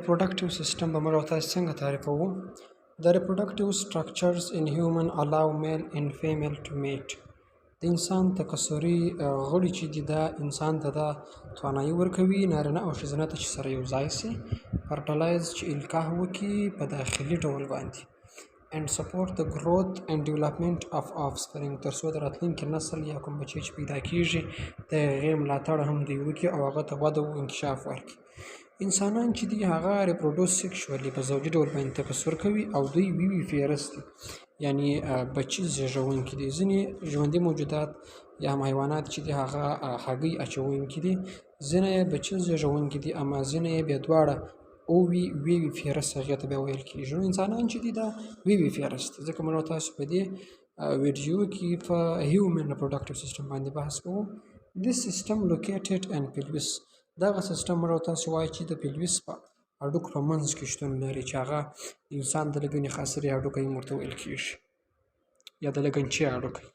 reproductive system به موږ او تاسو څنګه تعریفوو. The reproductive structures in human allow male and female to mate. د انسان تکثري غړي چې دي دا انسان ته دا توانایي ورکوي نارینه او ښځینه ته چې سره یو ځای سي فرټلایز چې القاح وکړي په داخلي ډول باندې and support the growth and development of offspring تر څو د راتلونکي نسل یا کوم بچی چې پیدا کیږي د هغې ملاتړ هم دوی وکړي او هغه ته وده او انکشاف ورکړي. انسانان چې دي هغه ریپروډوس سیکشوالي په زوجي ډول باندې تکثر کوي او دوی ویوي فیرس دي یعنی بچي زېږوونکي دي. ځینې ژوندي موجودات یا هم حیوانات چې دي هغه هګۍ اچوونکي دي، ځینې یې بچي زېږوونکي دي اما ځینې یې بیا دواړه او ویوي فیرس هغې ته بیا ویل کېږي. نو انسانان چې دي دا ویوي فیرس دي. ځکه موږ تاسو په دې ویډیو کې په هیومن ریپروډکټیو سیسټم باندې بحث کوو. This system located in pelvis. دغه سیستم موږ تاسو وایي چې د پیلویس په هډوکو په منځ کې شتون لري چې هغه انسان د لګنې خاصري هډوکی هم ورته ویل کېږي یا د لګنچې هډوکی.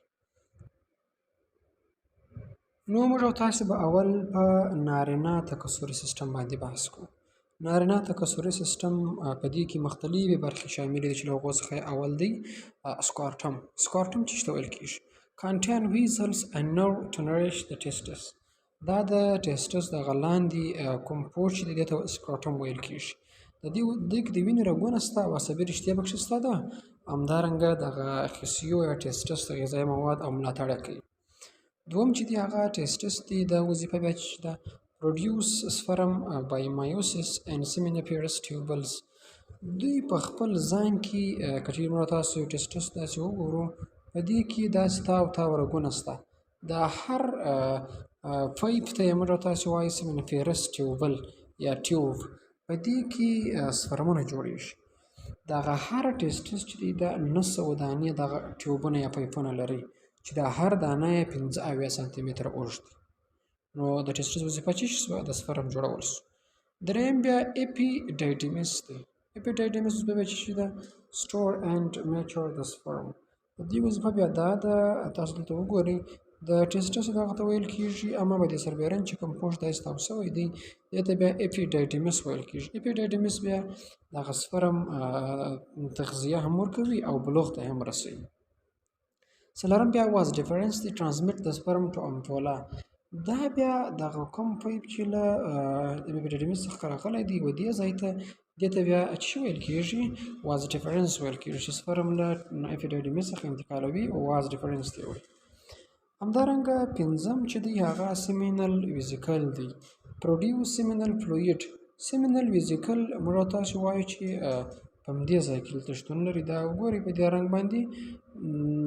نو موږ تاسو به اول په نارینه تکثري سیستم باندې بحث کوو. نارینه تکثري سیستم په دې کې مختلفې برخې شاملې دي چې له هغو څخه اول دی سکارټم. سکارټم چې ته ویل کېږي contain vessels and nerve to nourish the testes. دا د ټیسټس د غلاندې کوم پوچ دی دې ته سکارټم ویل کېږي. د دې کې د وینې رګونه شته او عصبي رشتې پکښې شته ده، همدارنګه دغه خصیو یا ټیسټس د غذایي مواد او ملاتړ یې کوي. دوم چې دی هغه ټیسټس دی د وظیفه بیا چې ده پروډیوس سپرم بای مایوسس اینډ سیمینیفیرس ټیوبلز. دوی په خپل ځان کې که چېرې موږ تاسو ټیسټس داسې وګورو په دې کې داسې تاو تاو رګونه شته. د هر پایپ ته یې موږ تاسو وایي سیمینیفیرس ټیوبل یا ټیوب، په دې کې سپرمونه جوړېږي. دغه هر ټیسټس چې دی دا 900 دانې دغه ټیوبونه یا پایپونه لري چې د هر دانه یې 15 سانتي متره اوږد دی. نو د ټیسټس وظیفه چې شوه د سپرم جوړول شو. دریم بیا اپیډایډیمس دی. اپیډایډیمس وظیفه بیا چې شي ده سټور اینډ میچور د سپرم. د دې وظیفه بیا دا ده تاسو دلته وګورئ د ټیسټس دغه ته ویل کېږي اما به د سربیرن چې کوم پوښ داسې تاو شوی دی دې ته بیا اپیډایډیمس ویل کېږي. اپیډایډیمس بیا دغه سپرم تغذیه هم ورکوي او بلوغ ته هم رسوي. څلورم بیا واز ډیفرنس دی ټرانسمیټ د سپرم ټو امپولا. دا بیا دغه کوم پایپ چې له اپیډایډیمس څخه راغلی دی و دې ځای ته دې ته بیا څه ویل کېږي واز ډیفرنس ویل کېږي چې سپرم له اپیډایډیمس څخه انتقالوي او واز ډیفرنس دی وایي. همدارنګه پنځم چې دی هغه سیمینل ویزیکل دی. پروډیوس سیمینل فلویډ. سیمینل ویزیکل موږ تاسو وایو چې په همدې ځای کې دلته شتون لري. دا وګورئ په دې رنګ باندې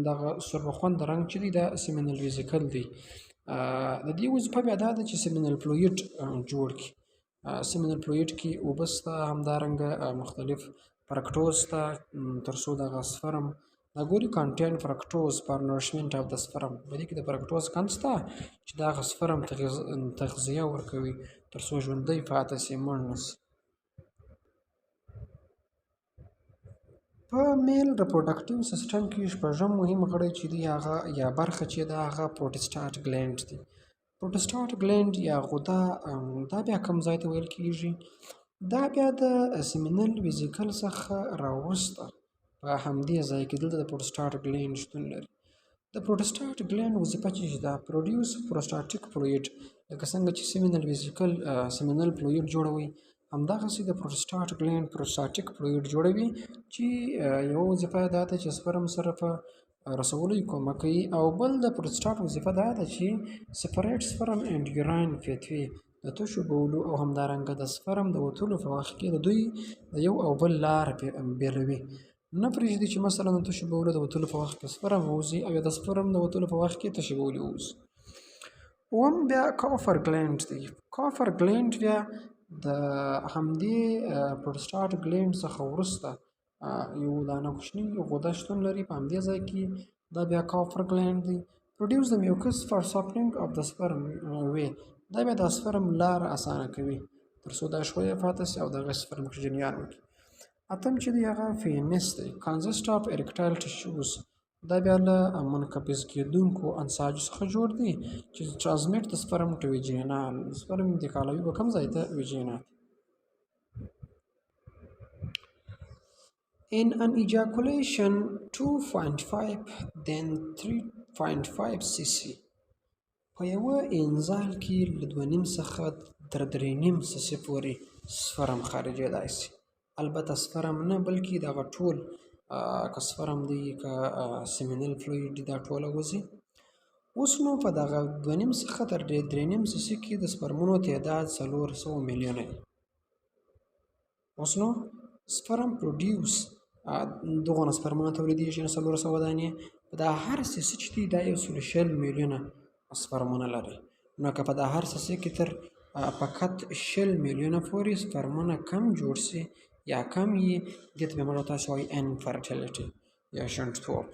دغه سربخوند رنګ چې دی دا سیمینل ویزیکل دی. د دې وظیفه بیا دا ده چې سیمینل فلویډ جوړ کړي. سیمینل فلویډ کې اوبه شته، همدارنګه مختلف فرکټوز شته تر څو دغه سپرم دا ګوري کانټین فرکټوز فار نورشمنټ اف د سپرم. په دې کې د فرکټوز کم شته چې دغه سپرم تغذیه ورکوي تر څو ژوندی پاتې شي مړ نه شي. په میل ریپروډکټیو سیسټم کې شپږم مهم غړی چې دی هغه یا برخه چې ده هغه پروټسټاټ ګلینډ دی. پروټسټاټ ګلینډ یا غده دا بیا کوم ځای ته ویل کېږي؟ دا بیا د سیمینل ویزیکل څخه راوروسته په همدې ځای کې دلته د پروټسټاټ ګلینډ شتون لري. د پروټسټاټ ګلینډ وظیفه چې ده پروډیوس پروسټاټیک فلویډ. لکه څنګه چې سیمینل ویزیکل سیمینل فلویډ جوړوي همدغسې د پروسټاټ ګلینډ پروسټاټیک فلویډ جوړوي چې یوه وظیفه یې دا ده چې سپرم سره په رسولو یې کومک کوي او بل د پروسټاټ وظیفه دا ده چې سپریټ سپرم اینډ یوراین فیتوي د تشو بولو او همدارنګه د سپرم د وتلو په وخت کې د دوی د یو او بل لار بیلوي. نه پرېږدي چې مثلا د تشو بولو د وتلو په وخت کې سپرم ووځي او یا د سپرم د وتلو په وخت کې تشې بولې ووځي. اووم بیا کافر ګلینډ دی. کافر ګلینډ بیا د همدې پروسټاټ ګلینډ څخه وروسته یو دانه کوچنۍ غده شتون لري په همدې ځای کې دا بیا کافر ګلینډ دی. پروډیوس د میوکس فار ساپنینګ اف د سپرم وی. دا بیا د سپرم لار اسانه کوي تر څو دا شویه پاتې شي او دغه سپرم کې جریان وکړي. اتم چې دی هغه فینس دی. کانزسټ اف ارکټایل ټیشوز. دا بیا له منقبض کېدونکو انساجو څخه جوړ دی چې ټرانسمیټ د سپرم ټو ویجینا. سپرم انتقالوي په کوم ځای ته؟ ویجینا. In an ejaculation 2.5 then 3.5 cc په یوه انزال کې له 2.5 څخه تر 3.5 سسي پورې سپرم خارجېدای شي. البته سپرم نه بلکې دغه ټول که سپرم دی که سیمینل فلویډ دی دا ټوله وځي. اوس نو په دغه 2.5 څخه تر 3.5 سسي کې د سپرمونو تعداد 400 میلیونه وي. اوس نو سپرم پروډیوس دغونه سپرمونه تولیدېږي نو 400 دانې په دا هر سسي چې دی دا 120 میلیونه سپرمونه لري. نو که په دا هر سسي کې تر فقط 20 میلیونه پورې سپرمونه کم جوړ سي یا کم یې دې ته به موږ تاسو وایي انفرټیلیټي یا شنډتوب.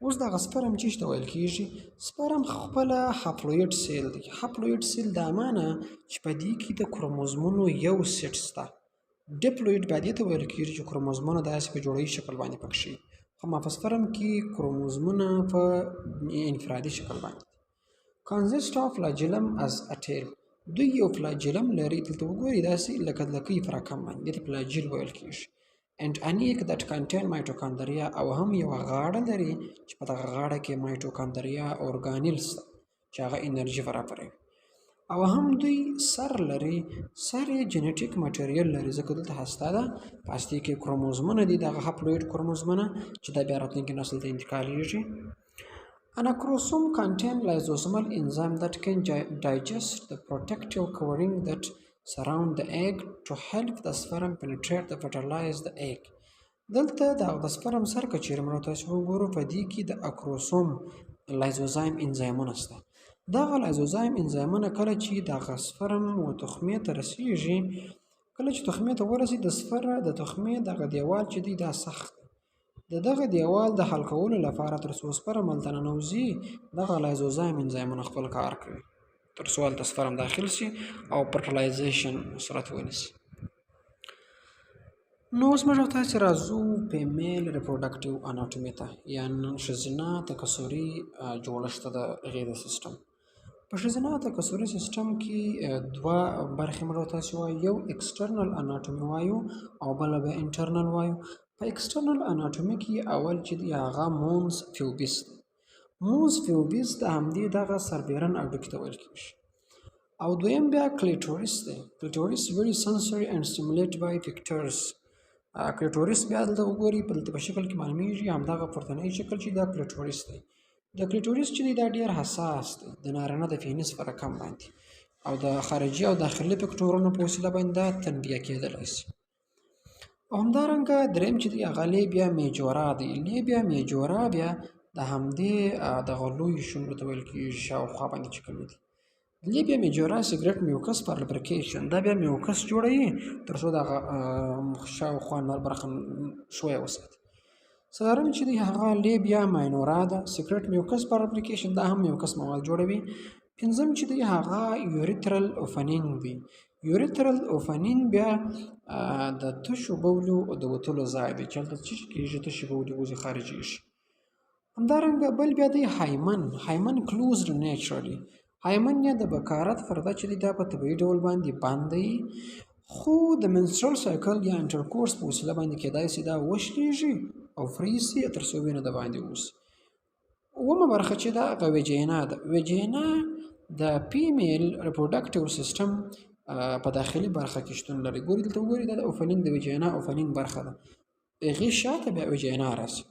اوس دغه سپرم چې ته ویل کېږي سپرم خپله هپلویډ سیل دی. هپلویډ سیل دا معنی چې په دې کې د کروموزمونو یو سیټ شته. ډیپلویډ بیا دې ته ویل کېږي چې کروموزمونه داسې په جوړوي شکل باندې پکښې خو په سپرم کې کروموزمونه په انفرادي شکل باندې consist of flagellum as a tail. دوی یو فلاجیلم لري. دلته وګورئ داسې لکه لکۍ په رقم باندې دې ته فلاجیل ویل کېږي. and an egg that contain mitochondria او هم یوه غاړه لري چې په دغه غاړه کې مایټوکاندریا اورګانیلز چې هغه انرژي برابروي. او هم دوی سر لري. سر یې جنیټیک مټریل لري ځکه دلته هسته ده. په هستې کې کروموزمونه دي دغه هپلویډ کروموزمونه چې دا بیا راتلونکي نسل ته انتقالیږي. An acrosome contain lysosomal enzyme that can digest the protective covering that surround the egg to help the sperm penetrate the fertilize the egg. دلته د سپرم سر که چیرې موږ تاسو وګورو په دې کې د اکروسوم لایزوزایم انزایمونه شته. دغه لایزوزایم انزایمونه کله چې دغه سپرم و تخمې ته رسیږي کله چې تخمې ته ورسي د تخمې دغه دیوال چې دی دا سخت د دغه دیوال د حل کولو لپاره تر څو سپرم هلته ننوځي دغه لایزوزایم انزایمونه خپل کار کوي تر څو هلته سپرم داخل شي او فرټیلایزیشن صورت ونیسي. نو اوس موږ تاسې راځو فیمیل ریپروډکټیو اناټومي ته یعنې ښځینه تکثري جوړښت د هغې د سیسټم. په ښځینه تکثري سیسټم کې دوه برخې موږ تاسې وایو. یو اکسټرنل اناټومي وایو او بله بیا انټرنل وایو. په اکسټرنل اناټومي کې اول چې دی هغه مونز پیوبیس دی. مونز پیوبیس د همدې دغه سربیرن هډوکي ته ویل کېږي. او دویم بیا کلیټوریس دی. کلیټوریس very sensory and stimulated by pictures. کلیټوریس بیا دلته وګورئ دلته په شکل کې معلومیږي همدغه پورتنی شکل چې دا کلیټوریس دی. د کلیټوریس چې دی دا ډېر حساس دی د نارینه د پینس په رقم باندې او د خارجي او داخلي فکټورونو په وسیله باندې دا تنبیه کېدلی شي. او همدارنګه دریم چې دی هغه لیبیا میجورا دی. لیبیا میجورا بیا د همدې دغه لویو شونډو ته ویل کېږي شاوخوا باندې چې کومې دي. لیبیا میجورا سیګریټ میوکس پر لبریکیشن دا بیا میوکس جوړوي تر څو دغه شاوخوا نور برخه شویه وساتي. څلورم چې دی هغه لیبیا ماینورا ده. سیګریټ میوکس پر لبریکیشن دا هم میوکس مواد جوړوي. پنځم چې دی هغه یوریترل اوفنینګ دی. یوریترل اوفنینګ بیا د تشو بولو د وتلو ځای دی چې هلته څه کېږي تشې بولې وځي خارجېږي. همدارنګه بل بیا دی هایمن کلوزډ نیچرالي. هایمن یا د بکارت پرده چې دی دا په طبیعي ډول باندې بند دی خو د منسټرل سایکل یا انټرکورس په وسیله باندې کېدای شي دا وشلېږي او فری سي تر څو وینه د باندې ووځي. اوومه برخه چې دا هغه ویجینا ده. ویجینا د فیمیل ریپروډکټیو سیسټم په داخلي برخه کې شتون لري. ګورئ دلته وګورئ دا د اوفنینګ د ویجینا اوفنینګ برخه ده. هغې شاته بیا ویجینا راسي.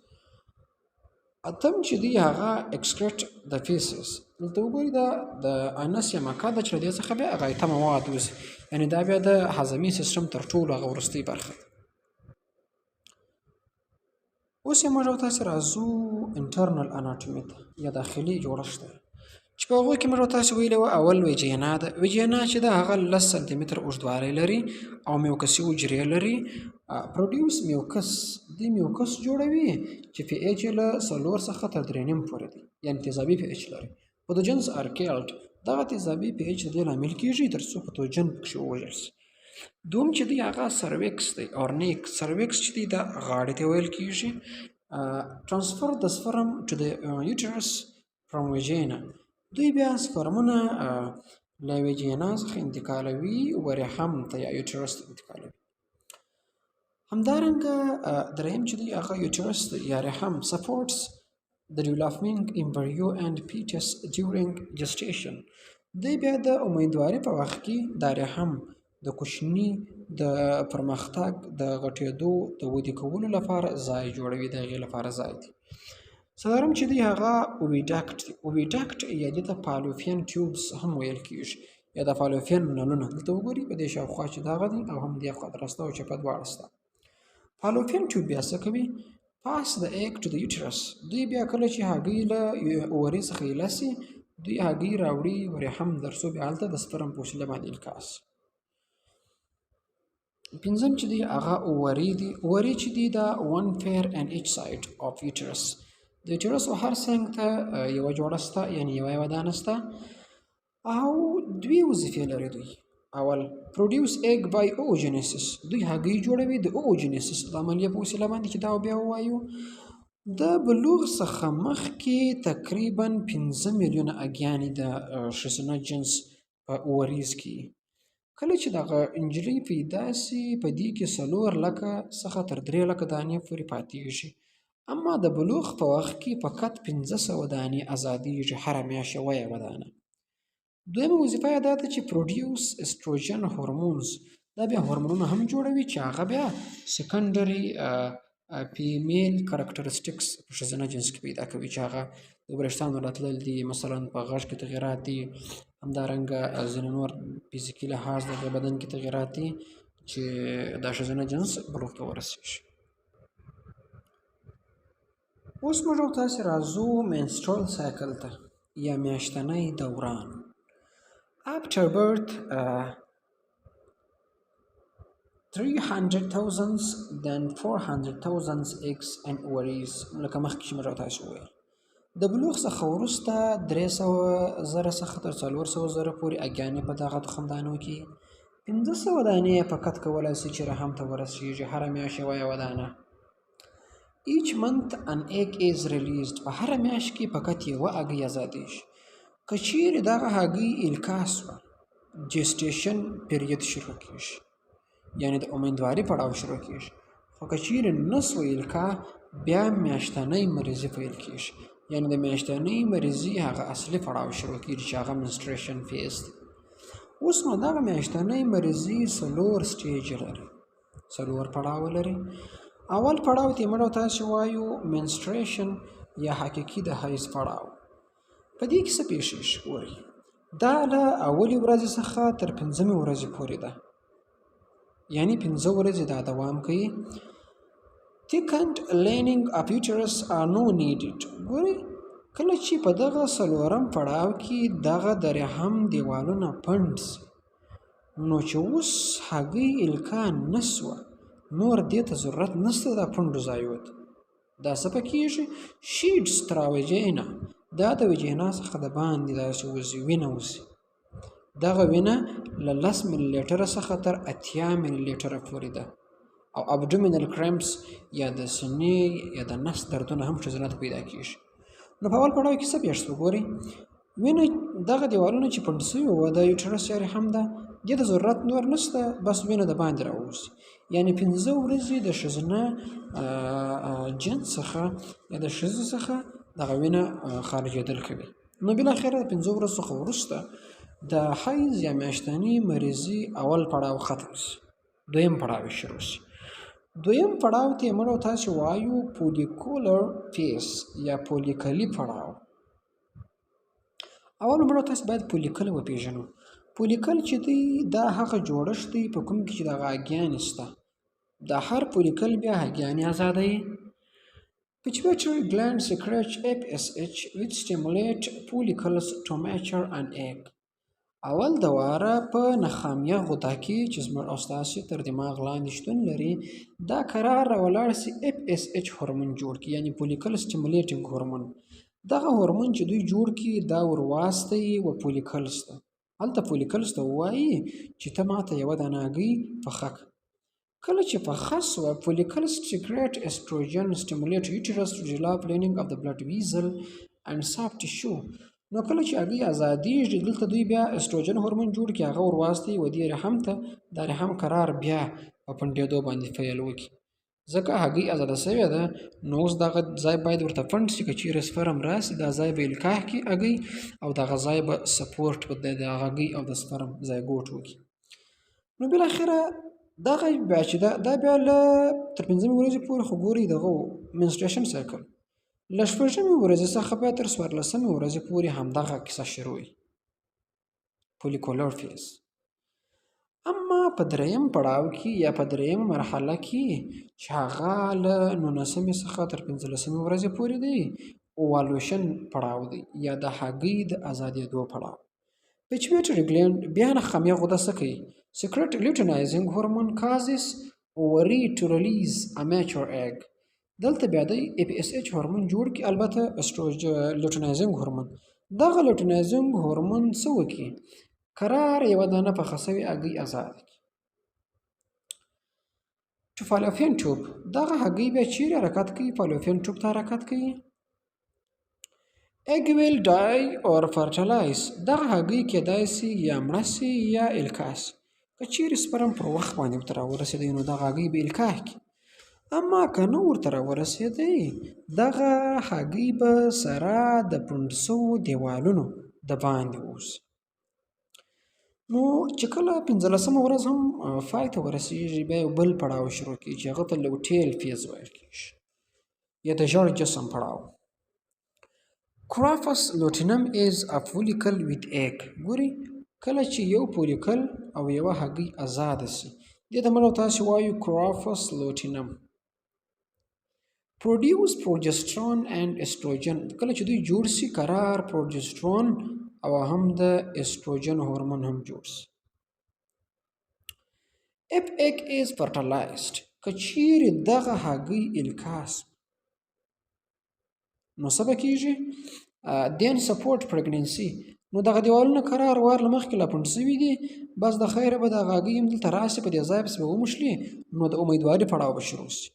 اتم چې دی هغه اکسکریټ د فیسس. دلته وګورئ دا د انس یا مکا ده چې له دې څخه بیا هغه ایته مواد وځي یعنې دا بیا د هضمي سیسټم تر ټولو هغه وروستۍ برخه ده. اوس یې موږ تاسې راځو انټرنل اناټومي ته یا داخلي جوړښت ته چې په هغوی کې موږ تاسې ویلې وه اول ویجینا ده. ویجینا چې ده هغه 10 سانتي متر اوږدوالی لري او میوکسي حجرې لري. پروډیوس میوکس دې میوکس جوړوي چې پی ایچ یې له 4 څخه تر 3.5 پورې دی یعنې تیزابي پی ایچ لري. پتوجنز آر کیلډ دغه تیزابي پی ایچ د دې لامل کېږي تر څو پتوجن پکښې ووژل شي. دوم چې دی هغه سرویکس دی اورنیک. سرویکس چې دی دا غاړې ته ویل کېږي. ترانسفر د سپرم ټو د یوټرس فرام ویجینا. دوی بیا سپرمونه له ویجینا څخه انتقالوي ورحم ته یا یوټرس ته انتقالوي. همدارنګه دریم چې دی هغه یوټرس دی یا رحم supports the developing embryo and fetus during gestation. دی بیا د امیندوارۍ په وخت کې د رحم د کوچني د پرمختګ د غټېدو د ودې کولو لپاره ځای جوړوي، د هغې لپاره ځای دی. څلورم چې دی هغه اوویډاکټ دی. اوویډاکټ یا دې ته فالوپین ټیوبس هم ویل کېږي یا د فالوپین نلونه. دلته وګورئ په دې شاوخوا چې دغه دی او هم دې خوا ته راسته او چپه دواړه سته. فالوپین ټیوب بیا څه کوي؟ پاس د ایګ ټو د یوټرس. دوی بیا کله چې هګۍ له اورې څخه ایله سي دوی هګۍ راوړي ورحم درڅو بیا هلته د سپرم په وسیله باندې القاس. پنځم چې دی هغه اووري دی. اووري چې دی دا 1 pair and each side of uterus. د یوټرس هر څنګ ته یوه جوړه سته یعنې یوه دانه سته او دوی وظیفې لري. دوی اول produce egg by oogenesis. دوی هګۍ جوړوي د oogenesis د عملیې په وسیله باندې چې دا بیا ووایو. د بلوغ څخه مخکې تقریبا 5 میلیونه اګیانې د ښځینه جنس په اووریز کې. کله چې دغه نجلۍ پیدا سي په دې کې 4 لکه څخه تر 3 لکه دانې پورې پاتېږي، اما د بلوغ په وخت کې فقط 500 دانې ازادېږي، هره میاشت یوه دانه. دویمه وظیفه یې دا ده چې پروډیوس استروجن هورمونز. دا بیا هورمونونه هم جوړوي چې هغه بیا سیکنډري فیمیل کاراکټرسټکس په ښځینه جنس کې پیدا کوي چې هغه د وریښتانو راتلل دي، مثلا په غږ کې تغیرات دي، همدارنګه ځینې نور فزیکي لحاظ د بدن کې تغیرات دي چې دا ښځینه جنس بلوغ ته ورسېږي. اوس موږ او تاسې راځو منسټرول سایکل ته یا میاشتنی دوران. After birth 300,000 then 400,000 eggs and ovaries. لکه مخکې چې موږ او تاسې وویل د بلوغ څخه وروسته 300,000 څخه تر 400,000 پورې اګیانې په دغه تخمدانو کې 500 دانې فقط کولی شي چې رحم ته ورسېږي، هره میاشت یوه دانه. Each month an egg is released. په هره میاشت کې فقط یوه هګۍ ازادېږي. که چیرې دغه هګۍ القا شوه جسټیشن پیریډ شروع کېږي، یعنې د امیندوارۍ پړاو شروع کېږي. خو که چیرې نه سوه القا بیا میاشتنۍ مریضي پیل کېږي، یعنې د میاشتنۍ مریضي هغه اصلي پړاو شروع کېږي چې هغه منسټریشن فیز دی. اوس نو دغه میاشتنۍ مریضي 4 سټیج لري، 4 پړاو لري. اول پړاو ته موږ تاسې وایو منسټریشن یا حقیقي د حیض پړاو. په دې کې څه پیښیږي؟ ګورئ دا له اولې ورځې څخه تر 5مې ورځې پورې ده، یعنې 5 ورځې دا دوام کوي. thickened lining of uterus are no needed. ګورئ کله چې په دغه 4م پړاو کې دغه د رحم دیوالونه پنډ سي نو چې اوس هګۍ القا نه سوه نور دې ته ضرورت نشته دا پنډو ځایو ته. دا څه پکېږي؟ شیډس ترا وجینا. دا د وجینا څخه د باندې داسې وځي، وینه وځي. دغه وینه له 10 ملي لیټره څخه تر 80 ملي لیټره پورې ده. او ابډومینل کرمپس یا د سینې یا د نس دردونه هم ښځینه ته پیدا کېږي. نو په اول پړاو کې څه پېښ شوه؟ ګورئ وینه دغه دیوالونه چې پنډ سوي وه د یوټرس یا رحم ده دې ته ضرورت نور نشته، بس وینه د باندې راوځي. یعنې 5 ورځې د ښځینه جنس څخه یا د ښځې څخه دغه وینه خارجېدل کوي. نو بالاخره د 5 ورځو څخه وروسته د حیض یا میاشتنۍ مریضي اول پړاو ختم شي، دویم پړاو شروع شي. دویم پړاو ته موږ او تاسې وایو پولیکولر فیز یا پولیکلي پړاو. اول موږ او تاسې باید پولیکل وپېژنو. پولیکل چې دی دا هغه جوړښت دی په کوم کې چې دغه هګیانې شته. دا هر پولیکل بیا هګیانې ازادوي. Pituitary gland secretes FSH which stimulate follicles to mature an egg. اول د واره په نخامیه غده کې چې زموږ او ستاسې تر دماغ لاندې شتون لري دا قرار راولاړ سي FSH هورمون جوړ کړي، یعنې فولیکل سټیمولیټینګ هورمون. دغه هورمون چې دوی جوړ کړي دا ورواستوي و فولیکلز ته. هلته فولیکلز ته ووایي چې ته ماته یوه دانه هګۍ پخه کړه. کله چې پخه سوه فولیکلز سیکریټ استروجن سټیمولیټ یوټرس to develop lining of the blood vessel and soft tissue. نو کله چې هګۍ ازادېږي دلته دوی بیا استروجن هورمون جوړ کړي، هغه ورواستوي و دې رحم ته. دا رحم قرار بیا په پنډېدو باندې پیل وکړي. ځکه هګۍ ازاده شوې ده، نو اوس دغه ځای باید ورته فنډ شي، که چیرې سپرم راسي دا ځای به القاح کړي هګۍ، او دغه ځای به سپورټ به د هګۍ او د سپرم ځایګوټ وکړي. نو بالاخره دغه بیا چې دا بیا له تر 5مې ورځې پورې خو ګورئ دغه منسټریشن سایکل، له 6مې ورځې څخه بیا تر 14مې ورځې پورې همدغه کیسه شروع وي، فولیکولر فیز. اما په 3م پړاو کې یا په 3مه مرحله کې چې هغه له 19مې څخه تر 15مې ورځې پورې دی، اووالوشن پړاو دی یا د هګۍ د ازادېدو پړاو. پیچویټري ګلینډ بیا نخامیه غده څه کوي؟ سیکرټ لیوټینایزینګ هورمون کازز اووري ټو ریلیز ا میچور ایګ. دلته بیا دی اپی اس ایچ هورمون جوړ کړي، البته لیوټینایزینګ هورمون. دغه لیوټینایزینګ هورمون څه وکړي؟ قرار یوه دانه پخه سوې هګۍ ازاده کړي. چې فالوپین ټیوب، دغه هګۍ بیا چیرې حرکت کوي؟ فالوپین ټیوب ته حرکت کوي. egg will die or fertilize. دغه هګۍ کیدای سي یا مړه سي یا القاح سي. که چیرې سپرم پر وخت باندې ورته راورسېدی نو دغه هګۍ به القاح کړي، اما که نه ورته راورسېدی دغه هګۍ به سره د پنډ سوو دیوالونو د باندې اوسي. نو چې کله 15مه ورځ هم پای ته ورسېږي بیا یو بل پړاو شروع کېږي چې هغه ته لوټیل فیز ویل کېږي یا د ژړ جسم پړاو. کراپس لوټینم از ا فولیکل ویت ایگ. ګوري کله چې یو فولیکل او یوه هګۍ ازاده سي دې ته موږ تاسې وایو کراپس لوټینم. پروډیوس پروجسترون اینډ استروجن. کله چې دوی جوړ سي قرار پروجسترون او هم د استروجن هورمون هم جوړ سي. اف ایگ از فرټلایزډ. که چیرې دغه هګۍ القاح نو څه به کېږي؟ دین سپورټ پریګننسي. نو دغه دیوالونه قرار وار له مخکې لا پنډ سوي دي، بس د خیره به دغه هګۍ هم دلته راسي، په دې ځای پسې به وموښلي، نو د امیدواري پړاو به شروع سي.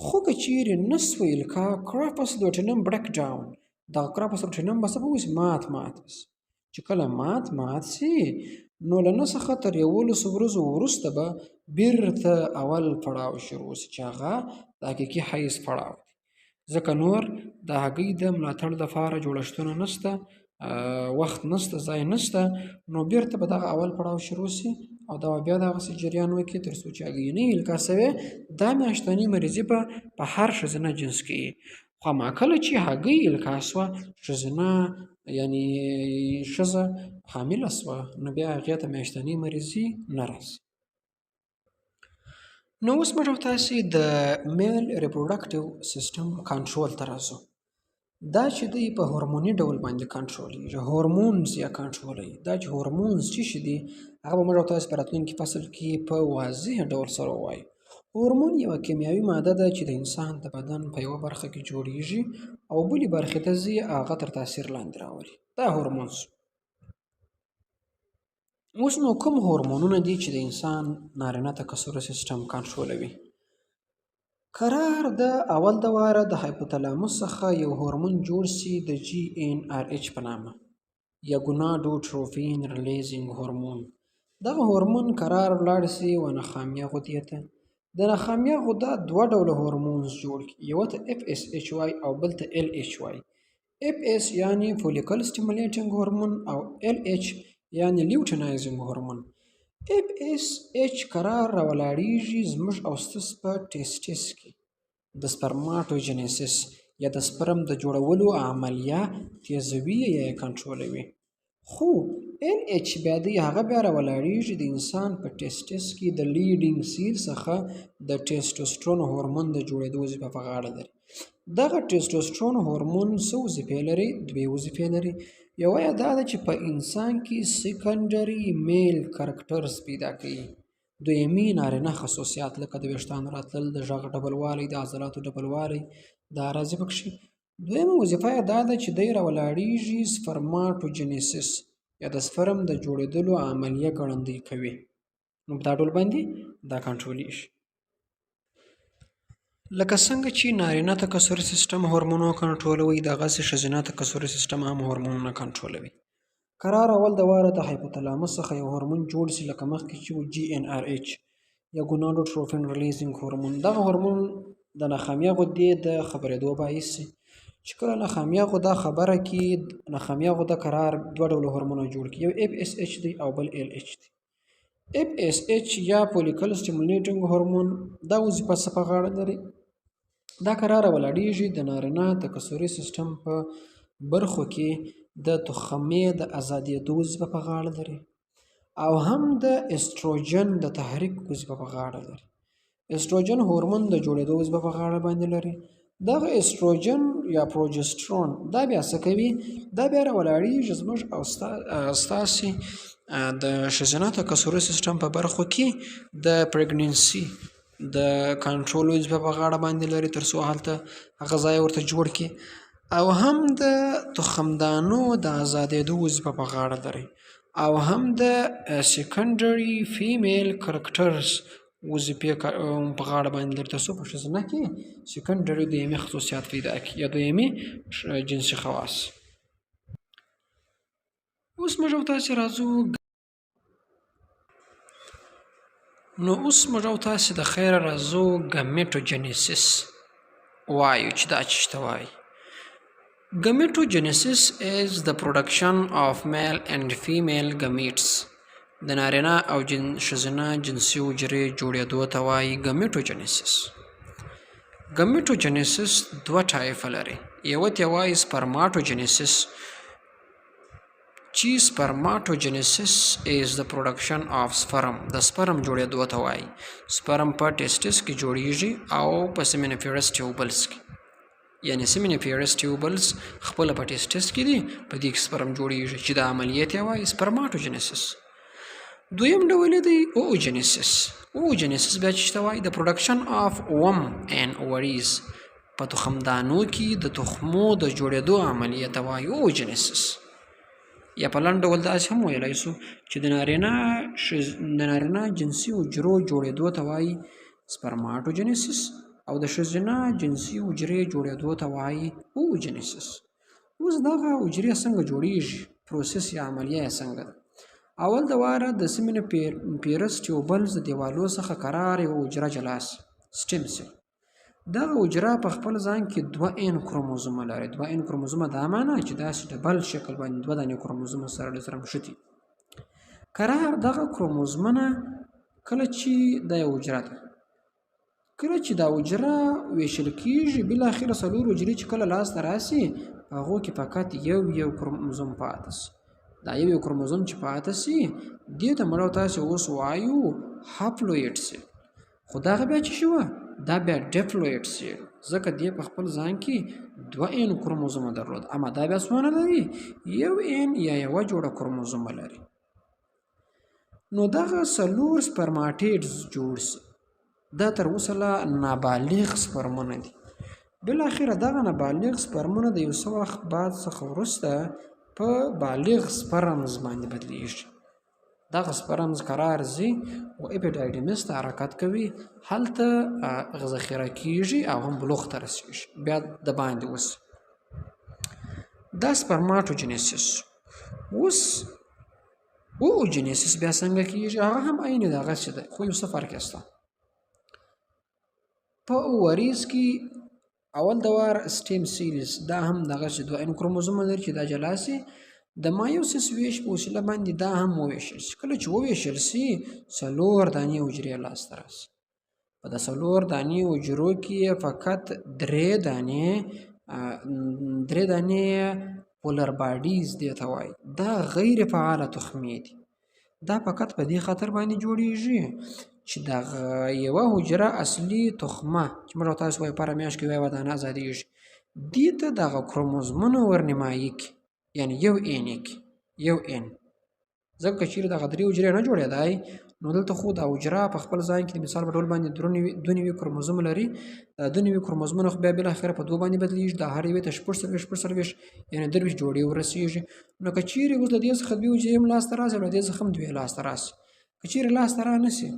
خو که چیرې نه سوه القاح کراپس لوټینم بریک ډاون، دغه کراپس لوټینم به څه به وسي؟ مات سي. چې کله مات سي نو له نه څخه تر 11 ورځو وروسته به بیرته اول پړاو شروع سي چې هغه د حقیقي حیض پړاو دی. ځکه نور د هګۍ د ملاتړ دپاره جوړښتونه نشته، وخت نشته، ځای نشته، نو بیرته به دغه اول پړاو شروع سي او دا بیا دغسې جریان وکړي تر څو چې هګۍ نه وي القاح سوې. دا میاشتنۍ مریضي به په هر ښځینه جنس کې وي. خو اما کله چې هګۍ القاح سوه، ښځینه یعنې ښځه حامله سوه، نو بیا هغې ته میاشتنۍ مریضي نه راځي. نو اوس موږ تاسې د میل ریپروډکټیو سیستم کنټرول ته راځو. دا چې دی په هورموني ډول باندې کنټرولېږي، هورمونز یا کنټرولوي. دا چې هورمونز څه شي دي هغه به موږ تاسې په راتلونکي فصل کې په واضح ډول سره ووایو. هورمون یوه کیمیاوي ماده ده چې د انسان د بدن په یوه برخه کې جوړیږي او بلې برخې ته ځي، هغه تر تاثیر لاندې راولي. دا هورمونز. اوس نو کوم هورمونونه دي چې د انسان نارینه تکثري سیستم کنټرولوي؟ قرار د اول د واره د هایپوتلاموس څخه یو هورمون جوړ سي د GnRH په نامه یا ګوناډوټروفین ریلیزینګ هورمون. دغه هورمون قرار ولاړ سي و نخامیه غدې ته. د نخامیه غده دوه ډوله هورمونز جوړ کړي، یوه ته FSHY او بل ته LHY. FS یعنې فولیکل سټیمولیټینګ هورمون او LH یعنې لیوټینایزینګ هورمون. FSH قرار راولاړیږي زموږ او ستاسو په ټیسټس کې د سپرماټوجینیسس یا د سپرم د جوړولو عملیه تیزوي یا یې کنټرولوي. خو LH بیا دی هغه بیا راولاړیږي د انسان په ټیسټس کې د لیډینګ سیل څخه د ټیسټوسټرون هورمون د جوړېدو وظیفه په غاړه لري. دغه ټیسټوسټرون هورمون څه وظیفې لري؟ دوې وظیفې لري. یوه یې دا ده چې په انسان کې سیکنډري میل کرکټرز پیدا کوي، دویمي نارینه خصوصیات لکه د ویښتانو راتلل، د غږ ډبلوالی، د عضلاتو ډبلوالی، دا راځي پکښې. دویمه وظیفه یې دا ده چې دی راولاړیږي سپرماټوجینیسس یا د سپرم د جوړېدلو عملیه ګړندۍ کوي. نو په دا ډول باندې دا کنټرولېږي. لکه څنګه چې نارینه تکثري سیستم هورمونونه کنټرولوي، دغسې ښځینه تکثري سیستم هم هورمونونه کنټرولوي. قرار اول د واره د هایپوتلاموس څخه یو هورمون جوړ سي لکه مخکې چې و GnRH یا ګوناډوټروفین ریلیزینګ هورمون. دغه هورمون د نخامیه غدې د خبرېدو باعث شي. چې کله نخامیه غده خبره کړي، نخامیه غده قرار دوه ډوله هورمونونه جوړ کړي، یو FSH دی او بل LH دی. FSH یا فولیکل سټیمولیټینګ هورمون دا وظیفه څه په غاړه لري؟ دا قراره ولاړیږي د نارینه تکثري سیستم په برخو کې د تخمې د ازادېدو وظیفه په غاړه لري او هم د استروجن د تحریک وظیفه په غاړه لري. استروجن هورمون د جوړېدو وظیفه په غاړه باندې لري. دغه استروجن یا پروجسترون دا بیا څه کوي؟ دا بیا راولاړیږي زموږ او ستاسې د ښځینه تکثري سیستم په برخو کې د پریګننسي د کنټرول وظیفه په غاړه باندې لري، تر څو هلته هغه ځای ورته جوړ کړي او هم د تخمدانو د ازادېدو وظیفه په غاړه لري او هم د سیکنډري فیمیل کرکټرز وظیفې په غاړه باندې لري، تر څو په ښځینه کې سیکنډري دویمي خصوصیات پیدا کړي یا دویمي جنسي خواص. اوس موږ او تاسې راځو د خیره راځو ګمیټوجنیسس وایو چې دا څه ته وایي. Gametogenesis is the production of male and female gametes. د نارینه او ښځینه جنسي حجرې جوړېدو ته وایي ګمیټوجنیسس. ګمیټوجنیسس دوه ټایفه لري. یوه ته وایي سپرماټوجنیسس چې سپرماټوجنیسس is the production of sperm. د سپرم جوړېدو ته وایي. سپرم په ټیسټس کې جوړیږي او په سیمینیفیرس ټیوبلز کې، یعنی سیمینیفیرس ټیوبلز خپل په ټیسټس کې دي، په دې کې سپرم جوړیږي چې د عملیې ته وایي سپرماټوجنیسس. دویم ډول دی اوجنیسس. اوجنیسس بیا چې ته وایي د پروډکشن آف وم اینډ اووریز، په تخمدانو کې د تخمو د جوړېدو عملیې ته وایي اوجنیسس. یا په لنډ ډول داسې هم ویلی سو چې د نارینه جنسي حجرو جوړېدو ته وایي سپرماټوجنیسس او د ښځینه جنسي حجرې جوړېدو ته وایي اوجنیسس. اوس دغه حجرې څنګه جوړیږي؟ پروسس یا عملیه یې څنګه ده؟ اول د واره د سیمینیفیرس ټیوبلز د دیوالو څخه قرار یوه حجره جلا سي، سټیم سیل. دغه حجره په خپل ځان کې 2N کروموزومه لري. 2N کروموزومه دا معنی چې داسې ډبل شکل باندې 2 دانې کروموزومه سره له سره نښتي. قرار دغه کروموزومونه کله چې دا یو حجره ده، کله چې دا حجره ویشل کېږي، بالاخره 4 حجرې چې کله لاسته راسي په هغو کې فقط یو کروموزوم پاته سي. دا یو کروموزوم چې پاته سي دې ته موږ تاسې اوس وایو هاپلوئډ سیل. خو دغه بیا چې شوه دا بیا ډیپلوئډ سیل، ځکه دې په خپل ځان کې 2N کروموزومه درلود، اما دا بیا څونه لري؟ 1N یا یوه جوړه کروموزومه لري. نو دغه 4 سپرماټیډز جوړ سي. دا تر اوسه لا نابالغ سپرمونه دي. بالاخره دغه نابالغ سپرمونه د یو څه وخت بعد څخه وروسته په بالغ سپرمز باندې بدلیږي. دغه سپرمز قرار ځي او اپیډایډیمس ته حرکت کوي، هلته ذخیره کیږي او هم بلوغ ته رسیږي، بیا د باندې اوسي. دا سپرماټوجنیسس. اوس اوجنیسس بیا څنګه کیږي؟ هغه هم عین دغه څه ده، خو یو څه فرق شته. په اووریز کې اول د وار سټیم سیلز، دا هم دغه 2N کروموزومه لري چې دا جلا سي. د مایوسیس ویش په وسیله باندې دا هم وویشل سي. کله چې وویشل سي 4 دانې حجرې لاسته راسي. په د 4 دانې حجرو کې فقط 3 دانې پولر باډیز دې ته وایي. دا غیر فعاله تخمې دي. دا فقط په دې خاطر باندې جوړیږي چې دغه یوه حجره اصلي تخمه چې موږ تاسو وایو په هره میاشت کې یوه دانه ازادېږي، دې ته دغه کروموزومونه ورنمایي کړي، یعنې 1N یې کړي، 1N. ځکه که چېرې دغه 3 حجرې نه جوړېدای نو دلته خو دا حجره په خپل ځان کې د مثال په ډول باندې 2 کروموزوم لري. دا 2 کروموزومونه خو بیا بالاخره په 2 باندې بدلېږي، دا هر یوې ته 40 یعنې 23 جوړې ورسېږي. نو که چېرې اوس له دې څخه 2 حجرې هم لاسته راسي او له دې څخه هم 2 لاسته راسي، که چېرې لاسته را نه سي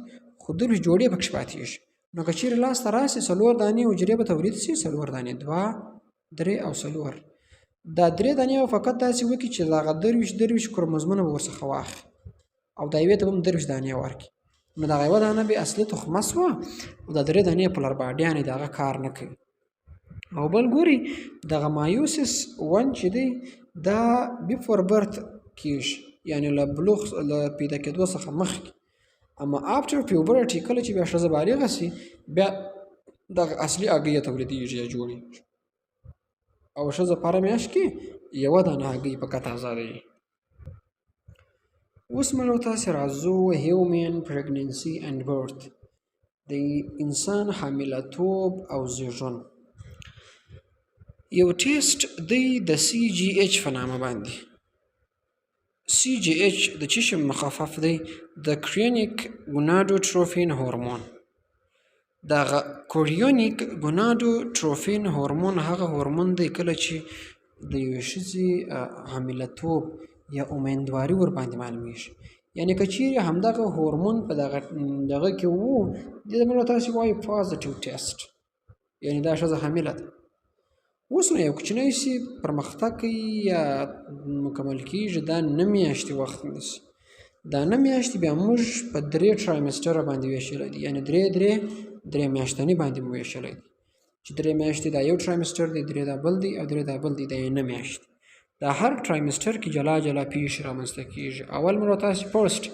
خو 23 جوړې پکې پاتېږي. نو که چېرې لاسته راسي 4 دانې حجرې به تولید سي، 4 دانې، 2 3 او 4. دا 3 دانې به فقط داسې وکړي چې دغه 23 کروموزومونه به ورڅخه واخلي او دا یوې ته به هم 23 دانې ورکړي. نو دغه یوه دانه بیا اصلي تخمه سوه او دا 3 دانې پلر باډیانې د هغه کار نه کوي. او بل ګوري دغه مایوسس 1 چې دی دا بیفور برث کېږي، یعنې له بلوغ له پیدا کېدو څخه مخکې. اما after puberty کله چې بیا ښځه بالغه سي بیا دغه اصلي هګۍ تولیدېږي یا جوړېږي او ښځه په هره میاشت کې یوه دانه هګۍ پکې آزادوي. اوس موږ تاسې راځو هیومن پریګننسي اینډ برث، د انسان حاملتوب او زیږون. یو ټیسټ دی د CGH په نامه باندې. CGH د څه شي مخفف دی؟ د کریونیک ګوناډوټروفین هورمون. دغه کریونیک ګوناډوټروفین هورمون هغه هورمون دی کله چې د یوې ښځې حاملتوب یا امیندواري ورباندې معلومیږي، یعنې که چیرې همدغه هورمون په دغه کې وو دې ته موږ تاسې وایو پازیټیو ټیسټ، یعنې دا ښځه حامله ده. اوس نو یو کوچنی سي پرمختګ کوي یا مکمل کېږي دا 9 میاشتې وخت نیسي. دا 9 میاشتې بیا موږ په 3 ټرایمسټره باندې ویشلی دي، یعنې 3 میاشتني باندې مو ویشلی دي چې 3 میاشتې دا یو ټرایمسټر دی، 3 دا بل دی او 3 دا بل دی، دا یې 9 میاشتې. دا هر ټرایمسټر کې جلا جلا پیښې رامنځته کېږي. اول موږ تاسې فرسټ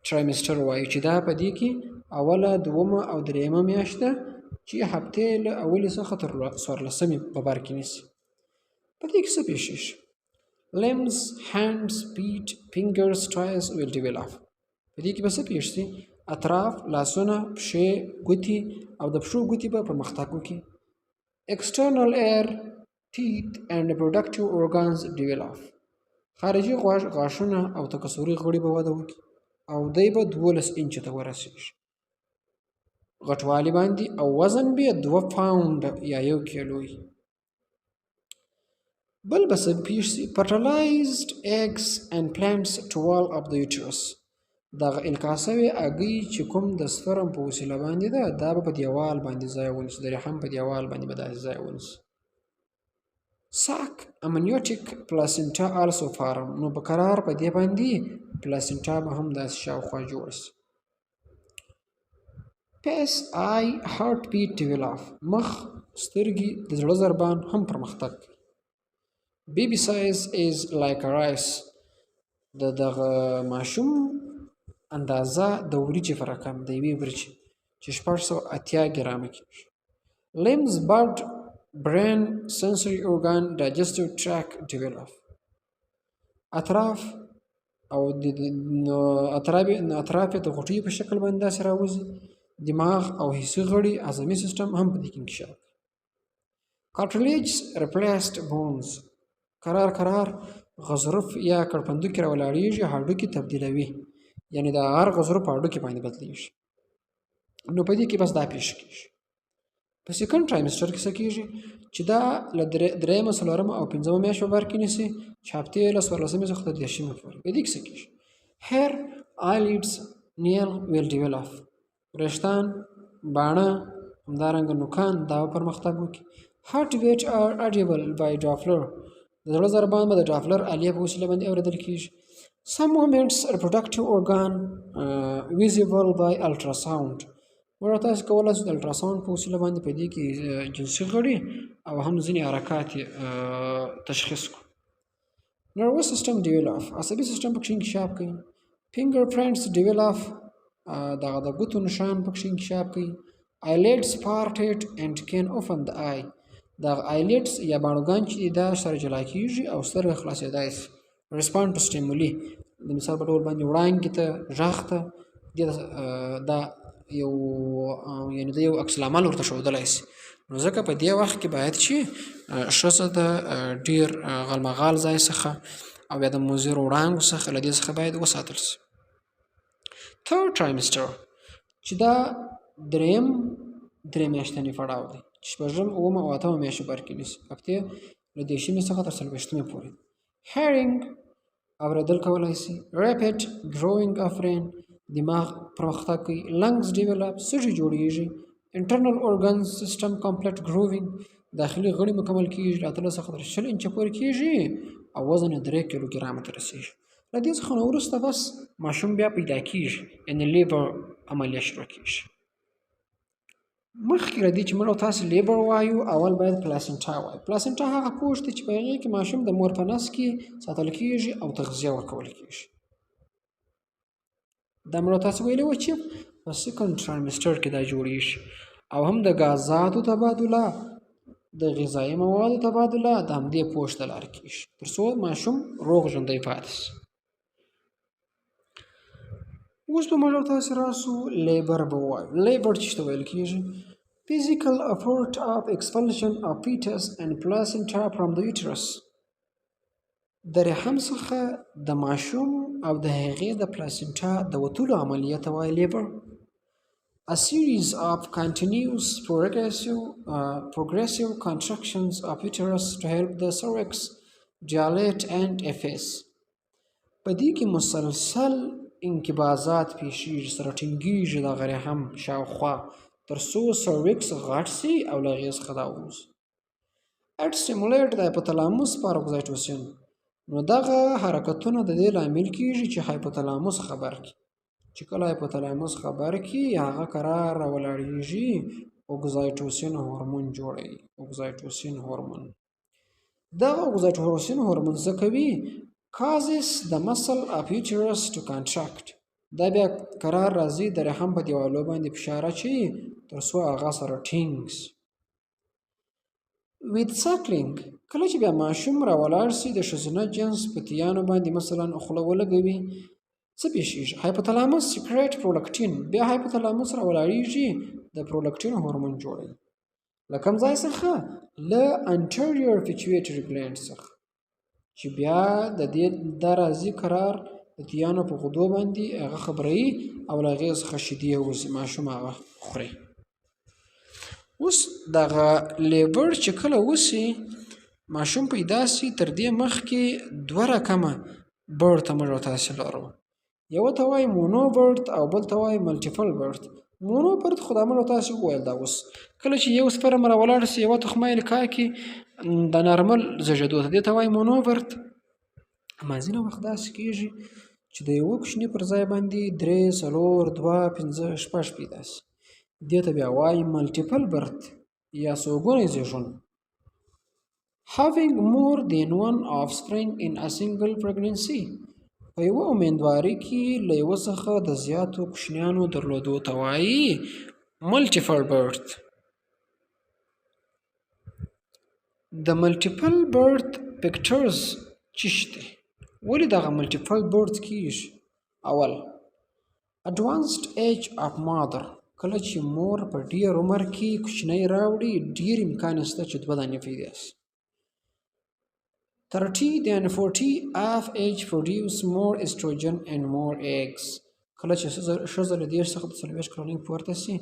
ټرایمسټر وایي چې دا په دې کې اوله، دومه او درېیمه میاشت ده چې هفتې له اولې څخه تر 14مې په بر کې نیسي. په دې کې څه پیښیږي؟ limbs, hands, feet, fingers, toes will develop. په دې کې به څه پیښ شي؟ اطراف، لاسونه، پښې، ګوتې او د پښو ګوتې به پرمختګ وکړي. external air, teeth and reproductive organs develop. خارجي غاښونه او تکثري غړي به وده وکړي او دی به 12 انچه ته ورسېږي غټوالي باندې او وزن به 2 پاونډ یا 1 کیلو وي. بل به څه پیښ شي؟ fertilized eggs and plants to wall of the uterus. دغه القا سوې هګۍ چې کوم د سپرم په وسیله باندې ده دا به په دیوال باندې ځای ونیسي، د رحم په دیوال باندې به داسې ځای ونیسي. sac amniotic placenta also form. نو په قرار په دې باندې پلاسنټا به هم داسې شاوخوا جوړ شي. face, eye, heartbeat develop. مخ، سترګې، د زړه ضربان هم پرمختګ کوي. baby size is like a rice. دغه ماشوم اندازه د وریجې په رقم د یوې وریجې چې 680 ګرامه کېږي. limbs, blood, brain, sensory organ, digestive tract develop. اطراف او اطراف د غوټیو په شکل باندې داسې راوځي. دماغ او حسي غړي، عصبي سیستم هم په دې کې انکشاف کوي. cartilage replaced bones. قرار غضروف یا کړپندوکي راولاړېږي، هډوکي تبدیلوي، یعنې د هر غضروف په هډوکي باندې بدلېږي. نو په دې کې بس دا پیښ کېږي. په سیکنډ ټرایمسټر کې څه کېږي چې دا له 3مه، 4مه او 5مه میاشت په بر کې نیسي چې هفتې له 14مې څخه تر 10مې پورې. په دې کې څه کېږي؟ hair, eyelids, nail will develop. وریښتان، باڼه، همدارنګه نوکان دا پرمختګ وکړي. heart beat are audible by Doppler. د زړه ضربان به د ډافلر آلیه په وسیله باندې اورېدل کېږي. some women's reproductive organ visible by ultrasound. موږ تاسې کولی شو د الټراساوند په وسیله باندې په دې کې جنسي غړي او هم ځینې حرکات تشخیص کړو. nervous system develop. عصبي سیستم پکې انکشاف کوي. fingerprints develop. دغه د ګوتو نشان پکې انکشاف کوي. eyelids parted and can open the eye. دغه eyelids یا باڼوګان چې دا سره جلا کېږي او سترګه خلاصېدای شي. respond to stimuli. د مثال په ډول باندې وړانګې ته، غږ ته دا یعنې د یو عکس العمل ورته ښودلی شي. نو ځکه په دې وخت کې باید چې ښځه د ډېر غالمغال ځای څخه او بیا د مضرو وړانګو څخه له دې څخه باید وساتل شي. third trimester چې دا درې میاشتنی پړاو دی چې 6م، 7مه او 8مه میاشتو بر کې نیسي، هفتې له 10مې څخه تر 24مې پورې. hearing اورېدل کولی شي. rapid growing of brain دماغ پرمختګ کوي. lungs develop سږي جوړېږي. internal organ system complete growing داخلي غړي مکمل کېږي، له 18 څخه تر 20 انچه پورې کېږي او وزن 3 کیلوګرامه ته رسېږي. له دې څخه نو وروسته بس ماشوم بیا پیدا کېږي، یعنې لیبر عملیه شروع کیږي. مخکې له دې چې موږ او تاسې لیبر وایو اول باید پلاسنټا وایو. پلاسنټا هغه پوښ دی چې په هغې کې ماشوم د مور په نس کې ساتل کیږي او تغذیه ورکول کیږي. دا موږ او تاسې ویلي وو چې په سیکنډ ټرایمسټر کې دا جوړیږي او هم د غازاتو تبادله د غذایي موادو تبادله د همدې پوښ له لارې کیږي تر څو ماشوم روغ ژوندی پاتې شي. اوس به موږ او تاسې راسو لیبر به ووایو. لیبر چې ته ویل کیږي physical effort of expulsion of fetus and placenta from the uterus. د رحم څخه د ماشوم او د هغې د پلاسنټا د وتلو عملیه ته وایي لیبر. A series of continuous progressive contractions of uterus to help the cervix dilate and efface. په دې کې مسلسل انقباضات پیښیږي سره ټینګیږي دغه رحم شاوخوا تر څو سروکس غټ سي او له هغې څخه دا ووځي. It stimulates the hypothalamus paroxytocin. نو دغه حرکتونه د دې لامل کیږي چې هایپوتلاموس خبر کړي. چې کله هایپوتلاموس خبر کړي هغه قرار راولاړیږي اوکزایټوسین هورمون جوړوي. اوکزایټوسین هورمون دغه اوکزایټوسین هورمون څه کوي؟ causes the muscle of uterus to contract. دا بیا قرار راځي د رحم په دیوالو باندې فشار اچوي تر څو هغه سره ټینګ سي. with suckling کله چې بیا ماشوم راولاړ سي د ښځینه جنس په تیانو باندې مثلا خوله ولګوي څه پیښیږي؟ هایپوتلاموس سیکریټ پرولاکټین. بیا هایپوتلاموس راولاړیږي د پرولاکټین هورمون جوړوي. له کوم ځای څخه؟ له anterior pituitary gland څخه چې بیا د دې دا راځي قرار د تیانو په غدو باندې هغه خبروي او له هغې څخه شیدې وځي ماشوم هغه خوري. اوس دغه لیبر چې کله وسي ماشوم پیدا سي تر دې مخکې دوه رقمه برت موږ او تاسې لرو. یو ته وایي مونو برت او بل ته وایي ملټیپل برت. مونو برت خو دا موږ او تاسې وویل دا اوس کله چې یو سپرم راولاړ سي یوه تخمه یې لکه کې د نارمل زېږېدو ته دې ته وایي مونو برت. مازینه وخت داسې کېږي چې د یوه کوچني پر ځای باندې 3 4 2 5 6 پیدا سي. دې ته بیا وایي ملټیپل برت یا څوګونی زېږون. having more than one offspring in a single pregnancy. په یوه امیندواري کې له یوه څخه د زیاتو کوچنیانو درلودو ته وایي ملټیپل برت. د ملټیپل برت فیکټرز څه دي؟ ولې دغه ملټیپل برت کیږي؟ اول advanced age of mother. کله چې مور په ډیر عمر کې کوچنی راوړي ډیر امکان شته چې دوه دانې پیدا شي. 30 and 40 of age produce more estrogen and more eggs. کله چې ښځه له 30 څخه د 40 کلنۍ پورته شي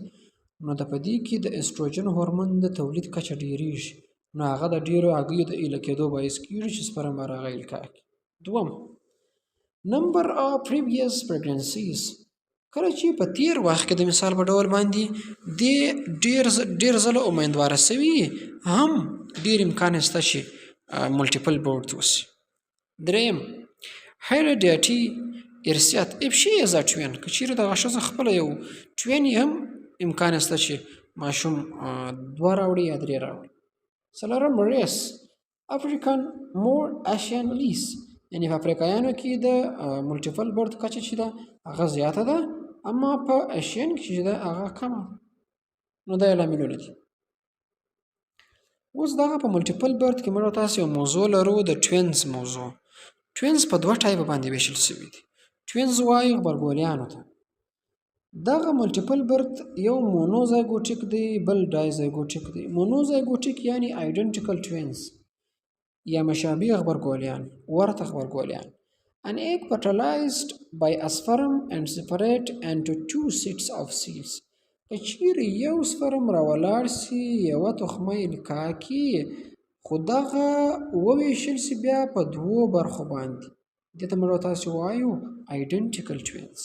نو د په دې کې د استروجن هورمون د تولید کچه ډیریږي نو هغه د ډیرو هګیو د ایله کېدو باعث کېږي چې سپرم به هغه ایله کړي. دوم number of previous pregnancies. کله چې په تیر وخت کې د مثال په ډول باندې ډیر ځله امیندواره سوي هم ډیر امکان شته چې ملټیپل برت وشي. دریم هیریډیټي ارثیت افشي از ټوین. که چیرې دغه ښځه خپله یو ټوین یې هم امکان شته چې ماشوم 2 راوړي یا 3 راوړي. څلورم ریس افریکن مور ایشین لیس. یعنې په افریقایانو کې د ملټیپل برت کچه چې ده هغه زیاته ده اما په ایشین کې چې ده هغه کمه. نو دا یې لاملونه دي. اوس دغه په ملټیپل برت کې موږ تاسې یو موضوع لرو د ټوینز موضوع. ټوینز په 2 ټایپه باندې ویشل شوي دي. ټوینز وایي غبرګولیانو ته. دغه ملټیپل برت یو مونوزایګوټیک دی بل ډایزایګوټیک دی. مونوزایګوټیک یعنی آیډنټیکل ټوینز یا مشابه غبرګولیان ورته غبرګولیان. An egg fertilized by a sperm and separate into 2 sets of seeds. که چیرې یو سپرم راولاړ سي یوه تخمه یې نکاح کي خو دغه وویشل سي بیا په 2 برخو باندې. دې ته موږ تاسې وایو آیډنټیکل ټوینز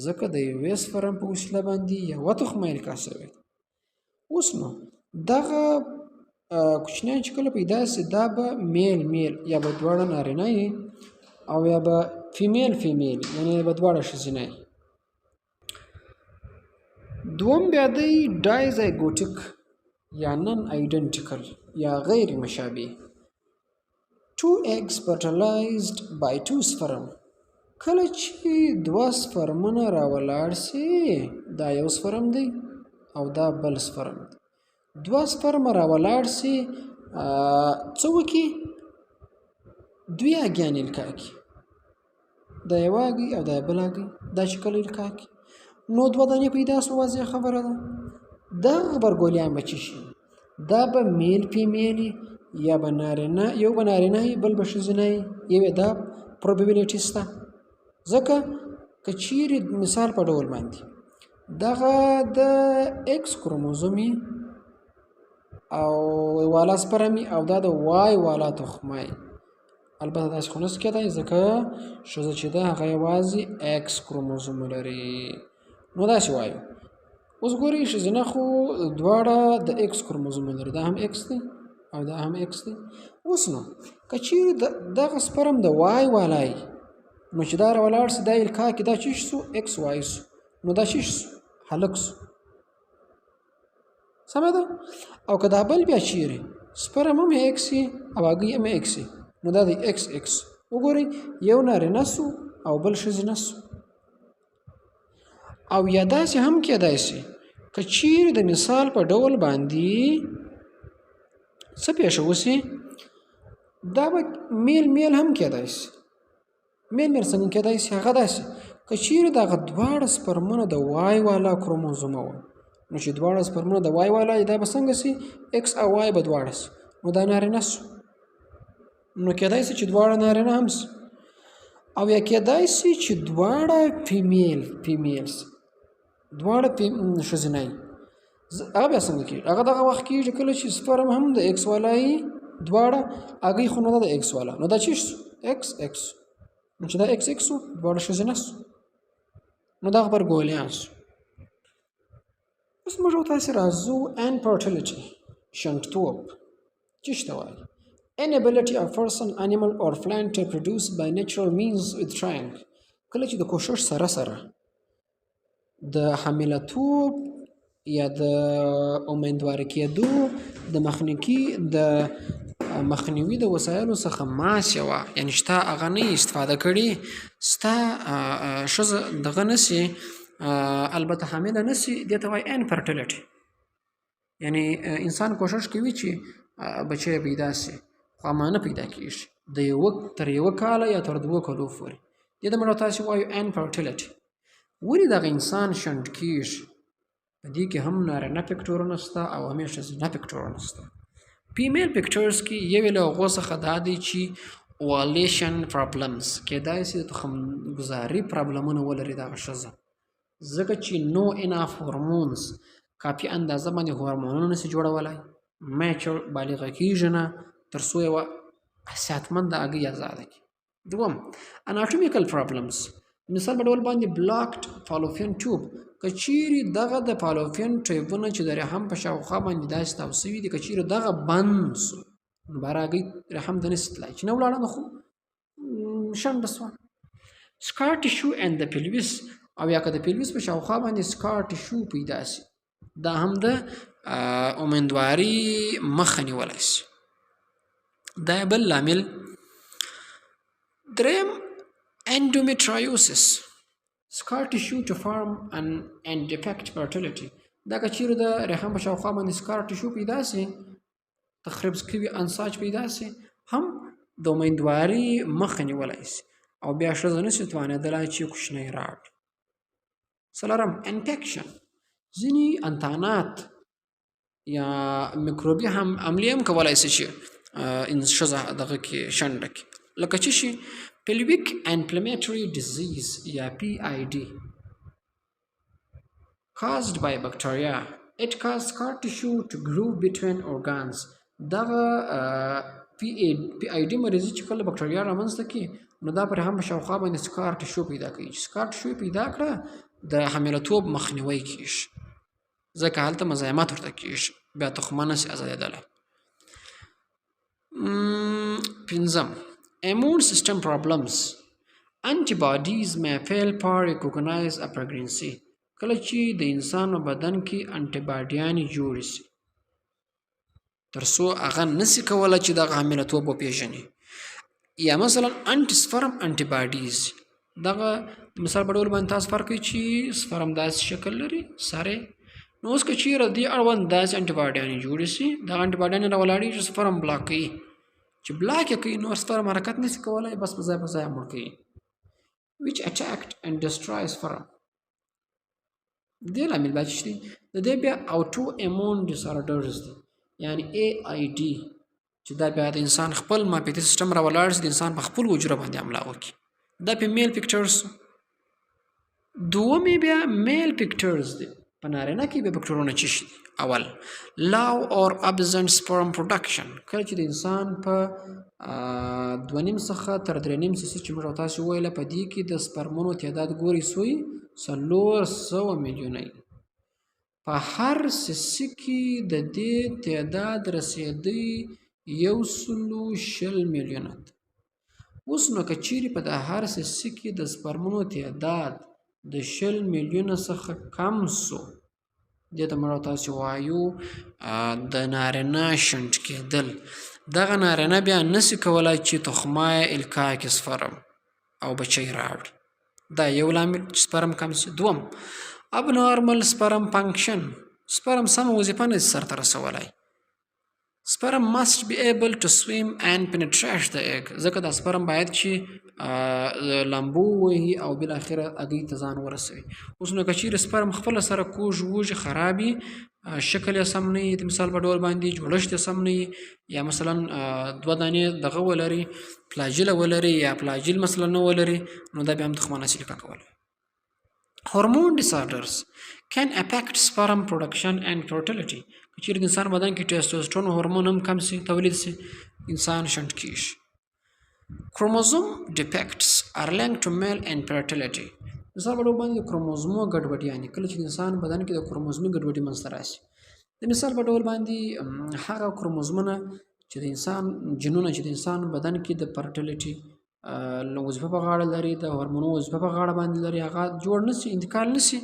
ځکه د یوې سپرم په وسیله باندې یوه تخمه یې نکاح سوې. اوس نو دغه کوچنیان چې کله پیدا سي دا به میل یا به دواړه نارینه یي او یا به فیمیل یعنې به دواړه ښځینه یي. دوم بیا دی ډایزایګوټیک یا نن آیډنټیکل یا غیر مشابه. 2 eggs fertilized by 2 sperm. کله چې 2 سپرمونه راولاړ سي، دا یو سپرم دی او دا بل سپرم دی. 2 سپرم راولاړ سي، څه وکړي؟ دوی اګیانې القا کړي، دا یو اګي او دا بل اګي، دا چې کله القا کړي نو 2 دانې پیدا سو. واضح خبره ده. دا غبرګولیان به څه شي؟ دا به میل فیمیل یا به نارینه، یو به نارینه بل به ښځینه یو، دا پروبیبلیټي شته. ځکه که چیرې مثال په ډول باندې دغه د ایکس کروموزومي او والا سپرمي او دا د وای والا تخمه، البته داسې خو نشي کېدای ځکه ښځه چې ده هغه یوازې ایکس کروموزوم لري. نو داسې وایو. اوس ګورئ ښځینه خو دواړه د ایکس کروموزوم لري، دا هم ایکس دی او دا هم ایکس دی. اوس نو که چیرې دغه سپرم د وای والا یي، نو چې دا راولاړ سي، دا القا کړي، دا چې سو ایکس وای سو، نو دا چې سو هلک سو. سمه ده؟ او که دا بل بیا چیرې سپرم هم ایکس وي او هګۍ هم ایکس وي، نو دا د ایکس ایکس. وګورئ یو نارینه سو او بل ښځینه سو. او یا داسې هم کېدای سي که چیرې د مثال په ډول باندې څه پېښه وسي، دا به میل هم کېدای سي. میل څنګه کېدای سي؟ هغه داسې که چیرې دغه دواړه سپرمونه د وای والا کروموزومه وه، نو چې دواړه سپرمونه د وای والا دا به څنګه سي؟ ایکس او وای به دواړه سي، نو دا نارینه سو. نو کېدای سي چې دواړه نارینه هم سي، او یا کېدای سي چې دواړه فیمیل سي، دواړه ښځینه یي. هغه بیا څنګه کېږي؟ هغه دغه وخت کېږي کله چې سپرم هم د ایکس والا یي دواړه، هګۍ خو نو ده د ایکس والا، نو دا چې سو ایکس ایکس. نو چې دا ایکس ایکس سو، دواړه ښځینه سو، نو دا غبرګولیان سو. اوس موږ او تاسې راځو انفرټیلیټي، شنډتوب څه ته وایي؟ inability of person, animal or plant to produce by natural means with trying. کله چې د کوشش سره د حاملتوب یا د امیندواره کېدو د مخنیوي د وسایلو څخه ماسیوه، یعنې چې تا هغه نه استفاده کړي، ستا ښځه دغه نسي، البته حامله نسي، دې ته وایي انفرټیلیټي. یعنې انسان کوشش کوي چې بچی پیدا سي، خو امانه پیدا کېږي تر یوه کاله یا تر 2 کالو پورې. دې ته موږ تاسې وایو انفرټیلیټي. ولې دغه انسان شنډ کېږي؟ په دې کې هم نارینه فکټورونه شته او هم یې ښځینه فکټورونه شته. فیمیل فکټورز کې یو له هغو څخه دا دی چې اووالیشن پرابلمز، کېدای سي د تخمګذاري پرابلمونه ولري دغه ښځه، ځکه چې نو اناف هورمونز، کافي اندازه باندې هورمونونه نسي جوړولی، میچر بالغه کېږي نه تر څو یوه صحتمنده هګۍ ازاده کړي. دوم اناټومیکل پرابلمز، مثال په ډول باندې بلاکډ فالوپین ټیوب، که چیرې دغه د فالوپین ټیوبونه چې د رحم په شاوخوا باندې داسې تاو سوي دي، که چیرې دغه بند سو، نو بهر هګۍ رحم ته نسي تللی، چې نه ولاړه نو خو شنډه سوه. سکار ټیشو اینډ د پیلویس، او یا که د پیلویس په شاوخوا باندې سکار ټیشو پیدا سي، دا هم د امیندواري مخه نیولی سي. دا بل لامل. دریم endometriosis, scar tissue to form and defect fertility. دا که چیرې د رحم په شاوخوا باندې سکار ټیشو پیدا سي، تخریب شوي انساج پیدا سي، هم د امیندواري مخه نیولی سي او بیا ښځه نسي توانېدلی چې کوچنی راوړي. څلورم انفیکشن، ځینې انتانات یا میکروبي حملې هم کولی سي چې ښځه دغه کې شنډه کړي، لکه چې شي pelvic inflammatory disease یا PID caused by bacteria. It causes scar tissue to grow between organs. دغه PID مریضي چې کله بکټریا رامنځته کړي، نو دا پر هم په شاوخوا باندې سکار ټیشو پیدا کوي. چې سکار ټیشو پیدا کړه، د حاملتوب مخنیوی کېږي، ځکه هلته مزاحمت ورته کېږي، بیا تخمه نسي ازادېدلی. پنځم immune system problems. Antibodies may fail to recognize a pregnancy. کله چې د انسان په بدن کې انټي باډیانې جوړې شي تر څو هغه نسي کولی چې دغه حاملتوب وپېژني، یا مثلا انټي سپرم انټي باډیز. دغه مثال په ډول باندې تاسو فرق کوي چې سپرم داسې شکل لري سره، نو اوس که چیرې دې اړوند داسې انټي باډیانې جوړې شي، دغه انټي باډیانې راولاړېږي چې سپرم بلاک کوي، چې بلاک یې کوي نور سپرم حرکت نسي کولی، بس په ځای مړ کوي. which attacked and destroys sperm. دې لامل بیا چې د دې بیا اوټو ایمون ډیسارډرز دي، یعنی AID، چې دا بیا د انسان خپل ماپیتي سیستم راولاړ شي، د انسان په خپل حجره باندې حمله وکړي. دا په میل پکچرز. دومې بیا میل پکچرز دي، په نارینه کې بیا پکچرونه څه شي؟ اول low or absent sperm production. کله چې د انسان په 2.5 څخه تر 3.5 سیسي چې موږ تاسو ویله په دې کې د سپرمونو تعداد ګوري سوی 400 میلیونه، په هر سیسي کې د دې تعداد رسیدي 120 میلیونه. اوس نو که چیرې په د هر سیسي کې د سپرمونو تعداد د 20 میلیونه څخه کم سو، دې ته موږ تاسو وایو د نارینه شنټ کېدل. دغه نارینه بیا نسی کولای چې تخمه القا کې سپرم او بچی راوړي. دا یو لامل چې سپرم کم شي. دوم abnormal sperm function. سپرم سم وظیفه نه سرته رسولی. sperm must be able to swim and penetrate the egg. ځکه دا سپرم باید چې لامبو وهي او بالاخره هګۍ ته ځان ورسوي. اوس نو که چیرې سپرم خپله سره کوږ وږي خرابي، شکل یې سم نه وي، د مثال په ډول باندې جوړښت یې سم نه وي، یا مثلا 2 دانې دغه ولري، فلاجیل ولري، یا فلاجیل مثلا نه ولري، نو دا بیا هم تخمه نسي القا کولی. هورمون disorders can affect sperm production and fertility. که چیرې د انسان بدن کې ټیسټوسټرون هورمون هم کم سي، تولید سي، انسان شنټ کیږي. chromosome defects are linked to male infertility. مثال په ډول باندې کروموزومو ګډوډیانې، کله چې د انسان بدن کې د کروموزومي ګډوډي منځته راشي، د مثال په ډول باندې هغه کروموزومونه چې د انسان جنونه چې د انسان بدن کې د فرټیلیټي وظیفه په غاړه لري، د هورمونو وظیفه په غاړه باندې لري، هغه جوړ نسی، انتقال نسی،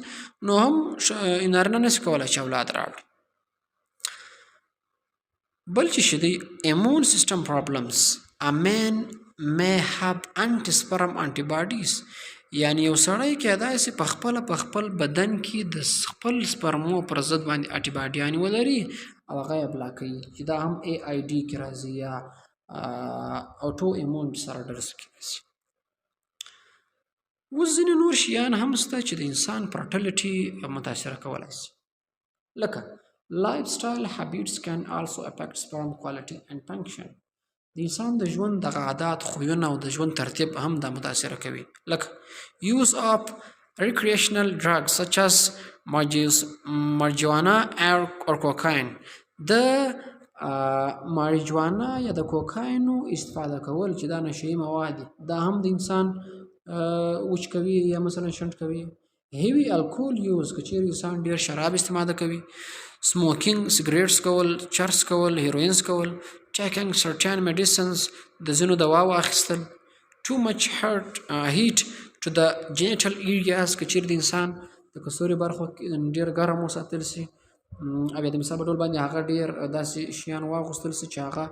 نو هم نارینه نسی کولی چې اولاد راوړي. بل چې شي دی immune system problems. A man may have anti-sperm antibodies. یعنی یو سړی کېدای سي په خپل بدن کې د خپل سپرمو پر ضد باندې انټي باډیانې ولري او هغه یې بلاک کوي، چې دا هم AID کې راځي یا اوټو ایمون ډیسارډرز کې راځي. اوس ځینې نور شیان هم شته چې د انسان فرټیلیټي متاثره کولی شي، لکه lifestyle habits can also affect sperm quality and function. د انسان د ژوند دغه عادات، خویونه او د ژوند ترتیب هم دا متاثره کوي، لکه use of recreational drugs such as marijuana or cocaine. د ماریجوانا یا د کوکاینو استفاده کول چې دا نشهیي مواد دي، دا هم د انسان وچ کوي یا مثلا شنټ کوي. heavy alcohol use، که چیرې انسان ډیر شراب استفاده کوي، smoking، سیګریټس کول، چرس کول، هیروینز کول، taking certain medicines، د ځینو دواو اخیستل، too much heat to the genital areas، که چیرې د انسان د کڅوړې برخو ډیر ګرم وساتل سي، او بیا د مثال په ډول باندې هغه ډیر داسې شیان واغوستل سي چې هغه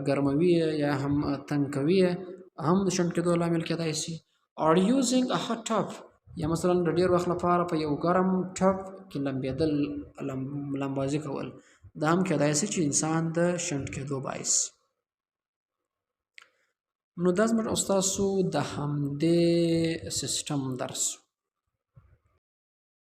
ګرموي یا هم تنګ کوي، هم د شنټ کېدو لامل کېدای سي. or using a hot tub، یا مثلا د ډیر وخت لپاره په یو ګرم ټب کې لمبېدل، لمبازي کول، دا هم کېدای سي چې انسان د شنټ کېدو باعث. نو دا زموږ او ستاسو د همدې سیستم درس.